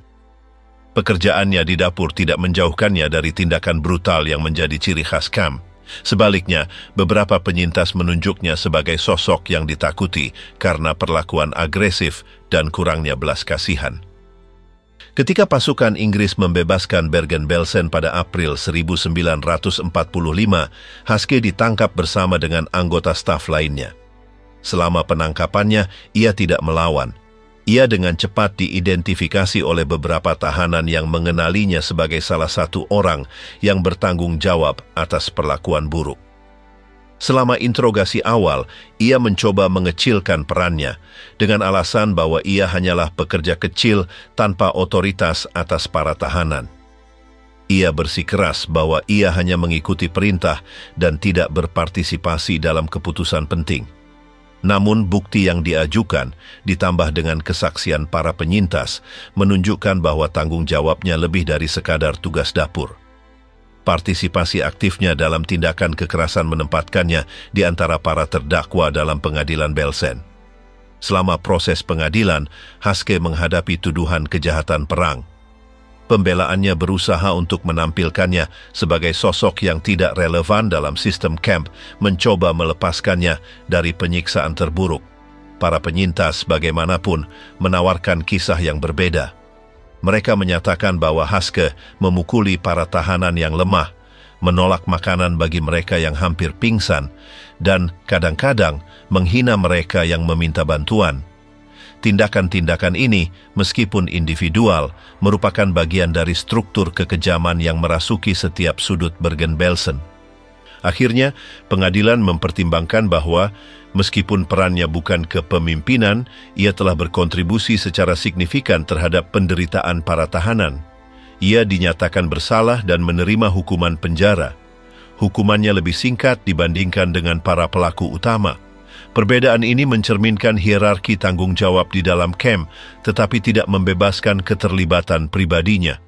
Pekerjaannya di dapur tidak menjauhkannya dari tindakan brutal yang menjadi ciri khas Cam. Sebaliknya, beberapa penyintas menunjuknya sebagai sosok yang ditakuti karena perlakuan agresif dan kurangnya belas kasihan. Ketika pasukan Inggris membebaskan Bergen-Belsen pada April 1945, Haske ditangkap bersama dengan anggota staf lainnya. Selama penangkapannya, ia tidak melawan. Ia dengan cepat diidentifikasi oleh beberapa tahanan yang mengenalinya sebagai salah satu orang yang bertanggung jawab atas perlakuan buruk. Selama interogasi awal, ia mencoba mengecilkan perannya dengan alasan bahwa ia hanyalah pekerja kecil tanpa otoritas atas para tahanan. Ia bersikeras bahwa ia hanya mengikuti perintah dan tidak berpartisipasi dalam keputusan penting. Namun bukti yang diajukan, ditambah dengan kesaksian para penyintas, menunjukkan bahwa tanggung jawabnya lebih dari sekadar tugas dapur. Partisipasi aktifnya dalam tindakan kekerasan menempatkannya di antara para terdakwa dalam pengadilan Belsen. Selama proses pengadilan, Haske menghadapi tuduhan kejahatan perang. Pembelaannya berusaha untuk menampilkannya sebagai sosok yang tidak relevan dalam sistem camp, mencoba melepaskannya dari penyiksaan terburuk. Para penyintas bagaimanapun menawarkan kisah yang berbeda. Mereka menyatakan bahwa Haske memukuli para tahanan yang lemah, menolak makanan bagi mereka yang hampir pingsan, dan kadang-kadang menghina mereka yang meminta bantuan. Tindakan-tindakan ini, meskipun individual, merupakan bagian dari struktur kekejaman yang merasuki setiap sudut Bergen-Belsen. Akhirnya, pengadilan mempertimbangkan bahwa meskipun perannya bukan kepemimpinan, ia telah berkontribusi secara signifikan terhadap penderitaan para tahanan. Ia dinyatakan bersalah dan menerima hukuman penjara. Hukumannya lebih singkat dibandingkan dengan para pelaku utama. Perbedaan ini mencerminkan hierarki tanggung jawab di dalam camp, tetapi tidak membebaskan keterlibatan pribadinya.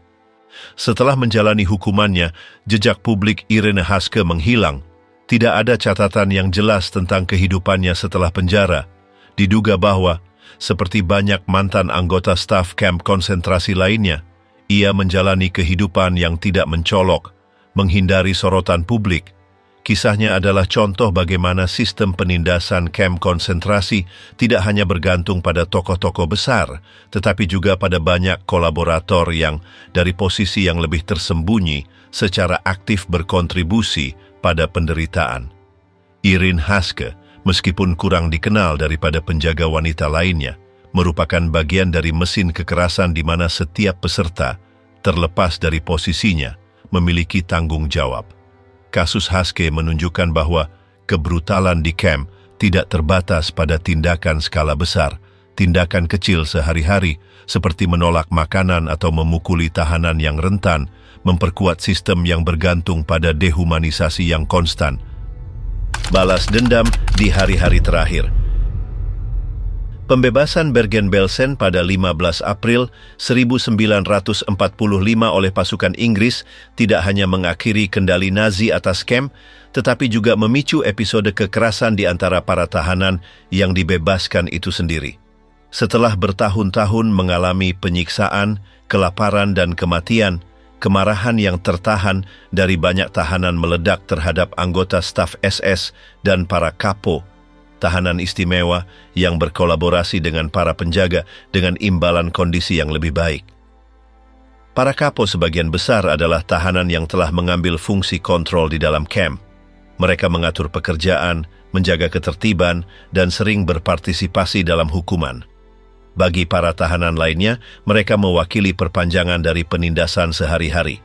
Setelah menjalani hukumannya, jejak publik Irene Haske menghilang. Tidak ada catatan yang jelas tentang kehidupannya setelah penjara. Diduga bahwa, seperti banyak mantan anggota staf kamp konsentrasi lainnya, ia menjalani kehidupan yang tidak mencolok, menghindari sorotan publik. Kisahnya adalah contoh bagaimana sistem penindasan kamp konsentrasi tidak hanya bergantung pada tokoh-tokoh besar, tetapi juga pada banyak kolaborator yang dari posisi yang lebih tersembunyi secara aktif berkontribusi pada penderitaan. Irene Haske, meskipun kurang dikenal daripada penjaga wanita lainnya, merupakan bagian dari mesin kekerasan di mana setiap peserta, terlepas dari posisinya, memiliki tanggung jawab. Kasus Haske menunjukkan bahwa kebrutalan di camp tidak terbatas pada tindakan skala besar. Tindakan kecil sehari-hari, seperti menolak makanan atau memukuli tahanan yang rentan, memperkuat sistem yang bergantung pada dehumanisasi yang konstan. Balas dendam di hari-hari terakhir. Pembebasan Bergen-Belsen pada 15 April 1945 oleh pasukan Inggris tidak hanya mengakhiri kendali Nazi atas camp, tetapi juga memicu episode kekerasan di antara para tahanan yang dibebaskan itu sendiri. Setelah bertahun-tahun mengalami penyiksaan, kelaparan, dan kematian, kemarahan yang tertahan dari banyak tahanan meledak terhadap anggota staf SS dan para kapo, tahanan istimewa yang berkolaborasi dengan para penjaga dengan imbalan kondisi yang lebih baik. Para kapo sebagian besar adalah tahanan yang telah mengambil fungsi kontrol di dalam camp. Mereka mengatur pekerjaan, menjaga ketertiban, dan sering berpartisipasi dalam hukuman. Bagi para tahanan lainnya, mereka mewakili perpanjangan dari penindasan sehari-hari.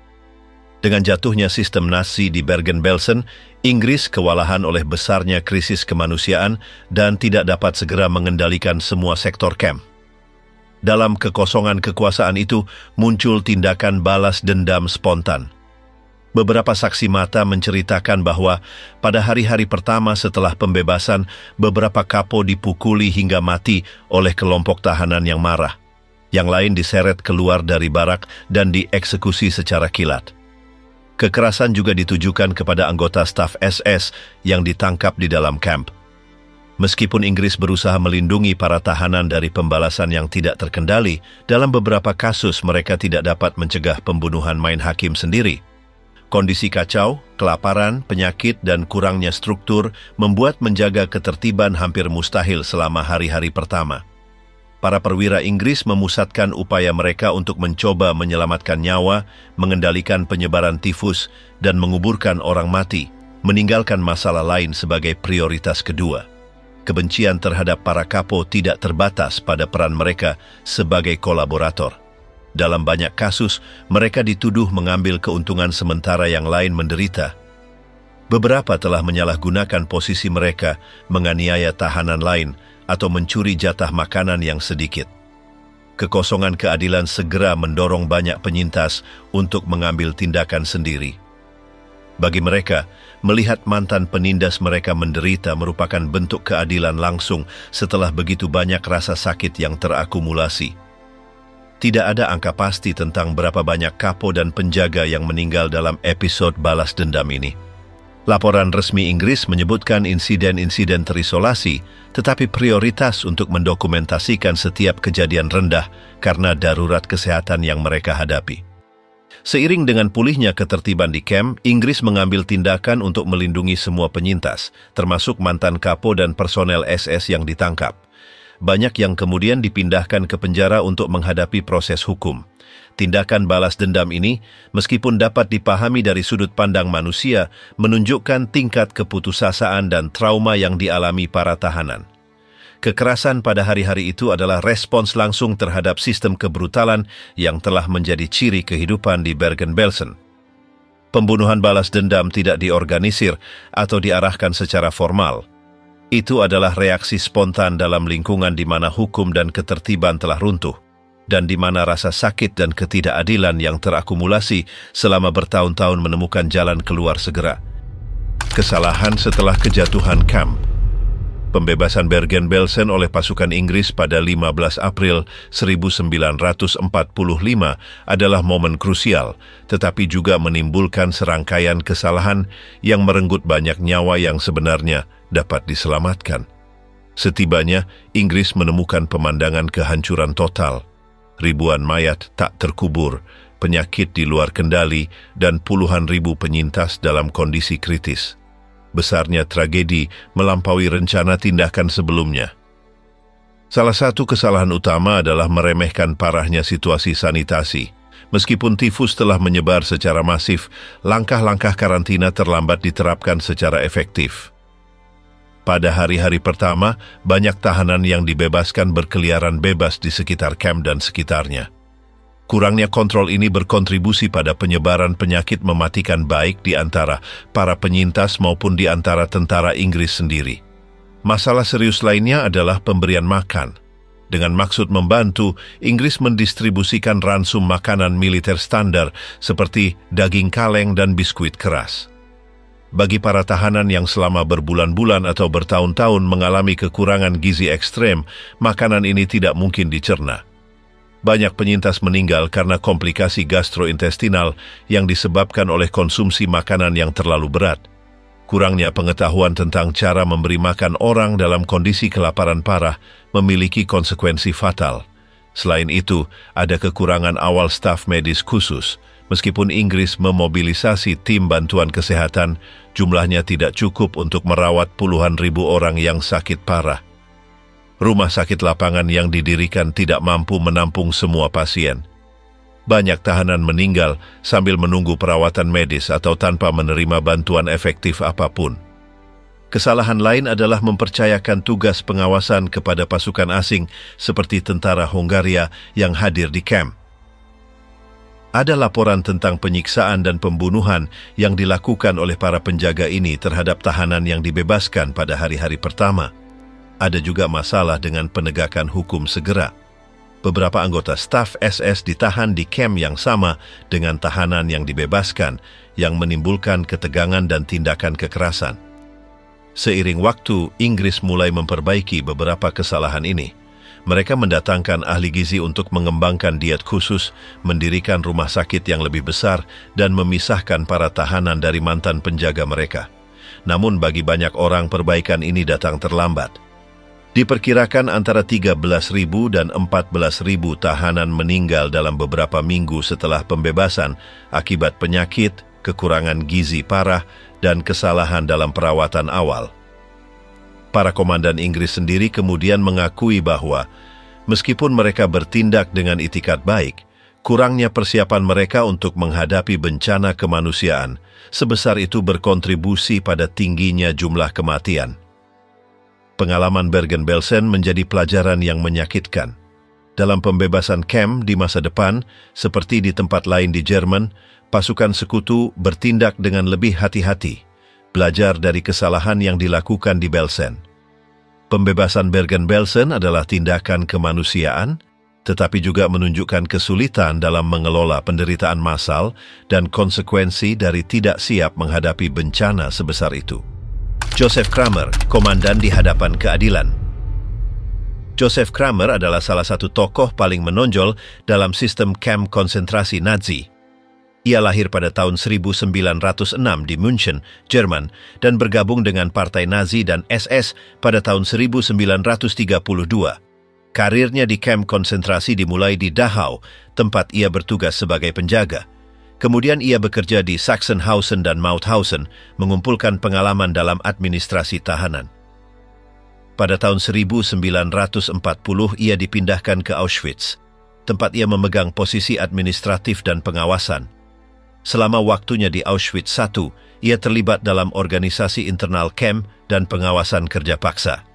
Dengan jatuhnya sistem Nazi di Bergen-Belsen, Inggris kewalahan oleh besarnya krisis kemanusiaan dan tidak dapat segera mengendalikan semua sektor camp. Dalam kekosongan kekuasaan itu, muncul tindakan balas dendam spontan. Beberapa saksi mata menceritakan bahwa pada hari-hari pertama setelah pembebasan, beberapa kapo dipukuli hingga mati oleh kelompok tahanan yang marah. Yang lain diseret keluar dari barak dan dieksekusi secara kilat. Kekerasan juga ditujukan kepada anggota staf SS yang ditangkap di dalam kamp. Meskipun Inggris berusaha melindungi para tahanan dari pembalasan yang tidak terkendali, dalam beberapa kasus mereka tidak dapat mencegah pembunuhan main hakim sendiri. Kondisi kacau, kelaparan, penyakit, dan kurangnya struktur membuat menjaga ketertiban hampir mustahil selama hari-hari pertama. Para perwira Inggris memusatkan upaya mereka untuk mencoba menyelamatkan nyawa, mengendalikan penyebaran tifus, dan menguburkan orang mati, meninggalkan masalah lain sebagai prioritas kedua. Kebencian terhadap para kapo tidak terbatas pada peran mereka sebagai kolaborator. Dalam banyak kasus, mereka dituduh mengambil keuntungan sementara yang lain menderita. Beberapa telah menyalahgunakan posisi mereka, menganiaya tahanan lain, atau mencuri jatah makanan yang sedikit. Kekosongan keadilan segera mendorong banyak penyintas untuk mengambil tindakan sendiri. Bagi mereka, melihat mantan penindas mereka menderita merupakan bentuk keadilan langsung setelah begitu banyak rasa sakit yang terakumulasi. Tidak ada angka pasti tentang berapa banyak kapo dan penjaga yang meninggal dalam episode balas dendam ini. Laporan resmi Inggris menyebutkan insiden-insiden terisolasi, tetapi prioritas untuk mendokumentasikan setiap kejadian rendah karena darurat kesehatan yang mereka hadapi. Seiring dengan pulihnya ketertiban di kamp, Inggris mengambil tindakan untuk melindungi semua penyintas, termasuk mantan kapo dan personel SS yang ditangkap. Banyak yang kemudian dipindahkan ke penjara untuk menghadapi proses hukum. Tindakan balas dendam ini, meskipun dapat dipahami dari sudut pandang manusia, menunjukkan tingkat keputusasaan dan trauma yang dialami para tahanan. Kekerasan pada hari-hari itu adalah respons langsung terhadap sistem kebrutalan yang telah menjadi ciri kehidupan di Bergen-Belsen. Pembunuhan balas dendam tidak diorganisir atau diarahkan secara formal. Itu adalah reaksi spontan dalam lingkungan di mana hukum dan ketertiban telah runtuh, dan di mana rasa sakit dan ketidakadilan yang terakumulasi selama bertahun-tahun menemukan jalan keluar segera. Kesalahan setelah kejatuhan kamp. Pembebasan Bergen-Belsen oleh pasukan Inggris pada 15 April 1945 adalah momen krusial, tetapi juga menimbulkan serangkaian kesalahan yang merenggut banyak nyawa yang sebenarnya dapat diselamatkan. Setibanya, Inggris menemukan pemandangan kehancuran total. Ribuan mayat tak terkubur, penyakit di luar kendali, dan puluhan ribu penyintas dalam kondisi kritis. Besarnya tragedi melampaui rencana tindakan sebelumnya. Salah satu kesalahan utama adalah meremehkan parahnya situasi sanitasi. Meskipun tifus telah menyebar secara masif, langkah-langkah karantina terlambat diterapkan secara efektif. Pada hari-hari pertama, banyak tahanan yang dibebaskan berkeliaran bebas di sekitar kamp dan sekitarnya. Kurangnya kontrol ini berkontribusi pada penyebaran penyakit mematikan baik di antara para penyintas maupun di antara tentara Inggris sendiri. Masalah serius lainnya adalah pemberian makan. Dengan maksud membantu, Inggris mendistribusikan ransum makanan militer standar seperti daging kaleng dan biskuit keras. Bagi para tahanan yang selama berbulan-bulan atau bertahun-tahun mengalami kekurangan gizi ekstrem, makanan ini tidak mungkin dicerna. Banyak penyintas meninggal karena komplikasi gastrointestinal yang disebabkan oleh konsumsi makanan yang terlalu berat. Kurangnya pengetahuan tentang cara memberi makan orang dalam kondisi kelaparan parah memiliki konsekuensi fatal. Selain itu, ada kekurangan awal staf medis khusus. Meskipun Inggris memobilisasi tim bantuan kesehatan, jumlahnya tidak cukup untuk merawat puluhan ribu orang yang sakit parah. Rumah sakit lapangan yang didirikan tidak mampu menampung semua pasien. Banyak tahanan meninggal sambil menunggu perawatan medis atau tanpa menerima bantuan efektif apapun. Kesalahan lain adalah mempercayakan tugas pengawasan kepada pasukan asing seperti tentara Hongaria yang hadir di kamp. Ada laporan tentang penyiksaan dan pembunuhan yang dilakukan oleh para penjaga ini terhadap tahanan yang dibebaskan pada hari-hari pertama. Ada juga masalah dengan penegakan hukum segera. Beberapa anggota staf SS ditahan di kamp yang sama dengan tahanan yang dibebaskan, yang menimbulkan ketegangan dan tindakan kekerasan. Seiring waktu, Inggris mulai memperbaiki beberapa kesalahan ini. Mereka mendatangkan ahli gizi untuk mengembangkan diet khusus, mendirikan rumah sakit yang lebih besar, dan memisahkan para tahanan dari mantan penjaga mereka. Namun bagi banyak orang perbaikan ini datang terlambat. Diperkirakan antara 13.000 dan 14.000 tahanan meninggal dalam beberapa minggu setelah pembebasan akibat penyakit, kekurangan gizi parah, dan kesalahan dalam perawatan awal. Para komandan Inggris sendiri kemudian mengakui bahwa, meskipun mereka bertindak dengan itikat baik, kurangnya persiapan mereka untuk menghadapi bencana kemanusiaan sebesar itu berkontribusi pada tingginya jumlah kematian. Pengalaman Bergen-Belsen menjadi pelajaran yang menyakitkan. Dalam pembebasan kamp di masa depan, seperti di tempat lain di Jerman, pasukan sekutu bertindak dengan lebih hati-hati, belajar dari kesalahan yang dilakukan di Belsen. Pembebasan Bergen-Belsen adalah tindakan kemanusiaan, tetapi juga menunjukkan kesulitan dalam mengelola penderitaan massal dan konsekuensi dari tidak siap menghadapi bencana sebesar itu. Joseph Kramer, komandan di hadapan keadilan. Joseph Kramer adalah salah satu tokoh paling menonjol dalam sistem kamp konsentrasi Nazi. Ia lahir pada tahun 1906 di München, Jerman, dan bergabung dengan Partai Nazi dan SS pada tahun 1932. Karirnya di kamp konsentrasi dimulai di Dachau, tempat ia bertugas sebagai penjaga. Kemudian ia bekerja di Sachsenhausen dan Mauthausen, mengumpulkan pengalaman dalam administrasi tahanan. Pada tahun 1940 ia dipindahkan ke Auschwitz, tempat ia memegang posisi administratif dan pengawasan. Selama waktunya di Auschwitz I, ia terlibat dalam organisasi internal kamp dan pengawasan kerja paksa.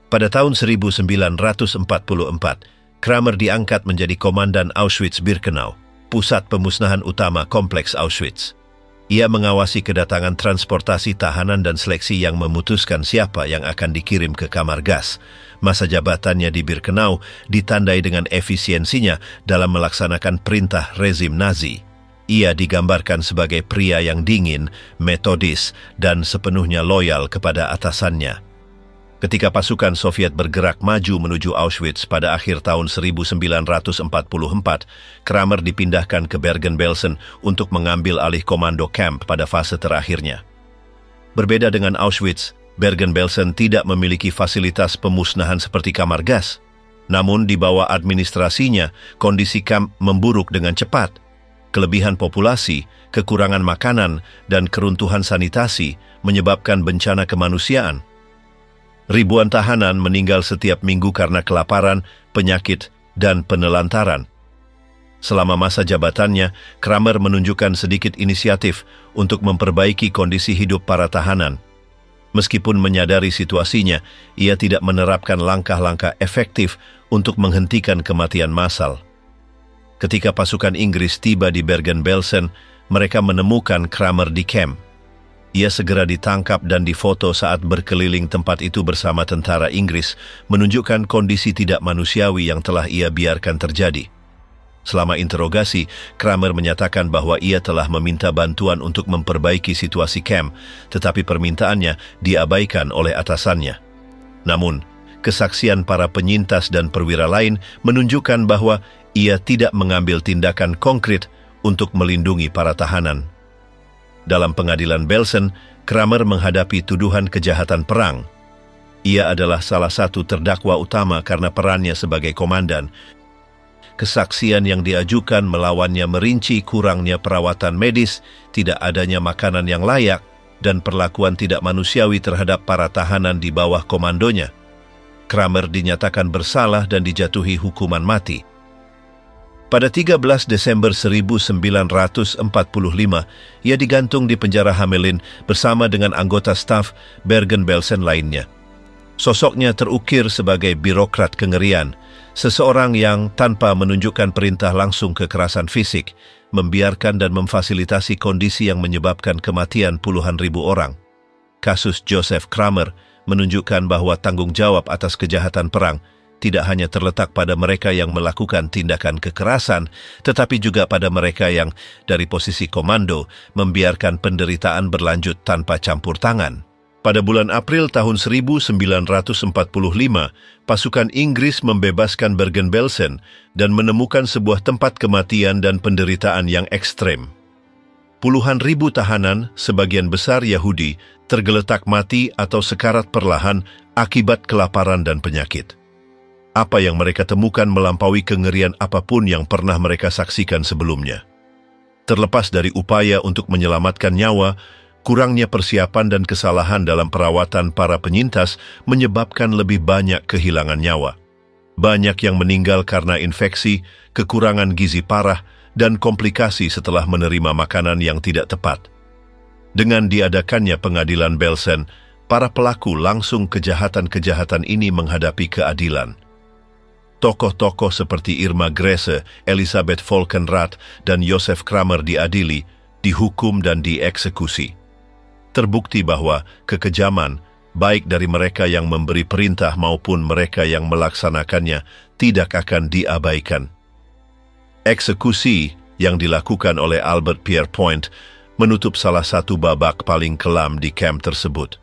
Pada tahun 1944, Kramer diangkat menjadi komandan Auschwitz-Birkenau, pusat pemusnahan utama kompleks Auschwitz. Ia mengawasi kedatangan transportasi tahanan dan seleksi yang memutuskan siapa yang akan dikirim ke kamar gas. Masa jabatannya di Birkenau ditandai dengan efisiensinya dalam melaksanakan perintah rezim Nazi. Ia digambarkan sebagai pria yang dingin, metodis, dan sepenuhnya loyal kepada atasannya. Ketika pasukan Soviet bergerak maju menuju Auschwitz pada akhir tahun 1944, Kramer dipindahkan ke Bergen-Belsen untuk mengambil alih komando kamp pada fase terakhirnya. Berbeda dengan Auschwitz, Bergen-Belsen tidak memiliki fasilitas pemusnahan seperti kamar gas. Namun di bawah administrasinya, kondisi kamp memburuk dengan cepat. Kelebihan populasi, kekurangan makanan, dan keruntuhan sanitasi menyebabkan bencana kemanusiaan. Ribuan tahanan meninggal setiap minggu karena kelaparan, penyakit, dan penelantaran. Selama masa jabatannya, Kramer menunjukkan sedikit inisiatif untuk memperbaiki kondisi hidup para tahanan. Meskipun menyadari situasinya, ia tidak menerapkan langkah-langkah efektif untuk menghentikan kematian massal. Ketika pasukan Inggris tiba di Bergen-Belsen, mereka menemukan Kramer di kamp. Ia segera ditangkap dan difoto saat berkeliling tempat itu bersama tentara Inggris, menunjukkan kondisi tidak manusiawi yang telah ia biarkan terjadi. Selama interogasi, Kramer menyatakan bahwa ia telah meminta bantuan untuk memperbaiki situasi kamp, tetapi permintaannya diabaikan oleh atasannya. Namun, kesaksian para penyintas dan perwira lain menunjukkan bahwa ia tidak mengambil tindakan konkret untuk melindungi para tahanan. Dalam pengadilan Belsen, Kramer menghadapi tuduhan kejahatan perang. Ia adalah salah satu terdakwa utama karena perannya sebagai komandan. Kesaksian yang diajukan melawannya merinci kurangnya perawatan medis, tidak adanya makanan yang layak, dan perlakuan tidak manusiawi terhadap para tahanan di bawah komandonya. Kramer dinyatakan bersalah dan dijatuhi hukuman mati. Pada 13 Desember 1945, ia digantung di penjara Hamelin bersama dengan anggota staf Bergen-Belsen lainnya. Sosoknya terukir sebagai birokrat kengerian, seseorang yang tanpa menunjukkan perintah langsung kekerasan fisik, membiarkan dan memfasilitasi kondisi yang menyebabkan kematian puluhan ribu orang. Kasus Joseph Kramer menunjukkan bahwa tanggung jawab atas kejahatan perang tidak hanya terletak pada mereka yang melakukan tindakan kekerasan, tetapi juga pada mereka yang dari posisi komando membiarkan penderitaan berlanjut tanpa campur tangan. Pada bulan April tahun 1945, pasukan Inggris membebaskan Bergen-Belsen dan menemukan sebuah tempat kematian dan penderitaan yang ekstrem. Puluhan ribu tahanan, sebagian besar Yahudi, tergeletak mati atau sekarat perlahan akibat kelaparan dan penyakit. Apa yang mereka temukan melampaui kengerian apapun yang pernah mereka saksikan sebelumnya. Terlepas dari upaya untuk menyelamatkan nyawa, kurangnya persiapan dan kesalahan dalam perawatan para penyintas menyebabkan lebih banyak kehilangan nyawa. Banyak yang meninggal karena infeksi, kekurangan gizi parah, dan komplikasi setelah menerima makanan yang tidak tepat. Dengan diadakannya pengadilan Belsen, para pelaku langsung kejahatan-kejahatan ini menghadapi keadilan. Tokoh-tokoh seperti Irma Grese, Elisabeth Volkenrath, dan Josef Kramer diadili, dihukum dan dieksekusi. Terbukti bahwa kekejaman, baik dari mereka yang memberi perintah maupun mereka yang melaksanakannya, tidak akan diabaikan. Eksekusi yang dilakukan oleh Albert Pierrepoint menutup salah satu babak paling kelam di kamp tersebut.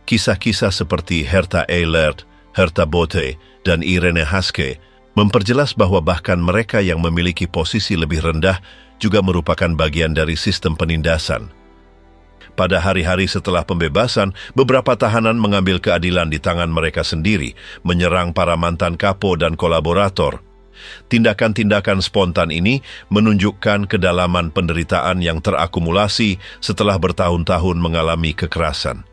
Kisah-kisah seperti Herta Ehlert, Herta Bote, dan Irene Haske memperjelas bahwa bahkan mereka yang memiliki posisi lebih rendah juga merupakan bagian dari sistem penindasan. Pada hari-hari setelah pembebasan, beberapa tahanan mengambil keadilan di tangan mereka sendiri, menyerang para mantan kapo dan kolaborator. Tindakan-tindakan spontan ini menunjukkan kedalaman penderitaan yang terakumulasi setelah bertahun-tahun mengalami kekerasan.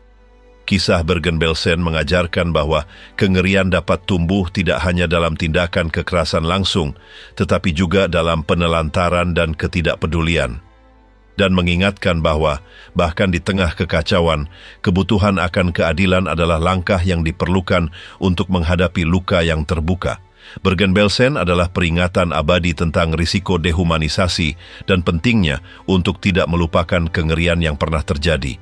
Kisah Bergen-Belsen mengajarkan bahwa kengerian dapat tumbuh tidak hanya dalam tindakan kekerasan langsung, tetapi juga dalam penelantaran dan ketidakpedulian. Dan mengingatkan bahwa, bahkan di tengah kekacauan, kebutuhan akan keadilan adalah langkah yang diperlukan untuk menghadapi luka yang terbuka. Bergen-Belsen adalah peringatan abadi tentang risiko dehumanisasi dan pentingnya untuk tidak melupakan kengerian yang pernah terjadi.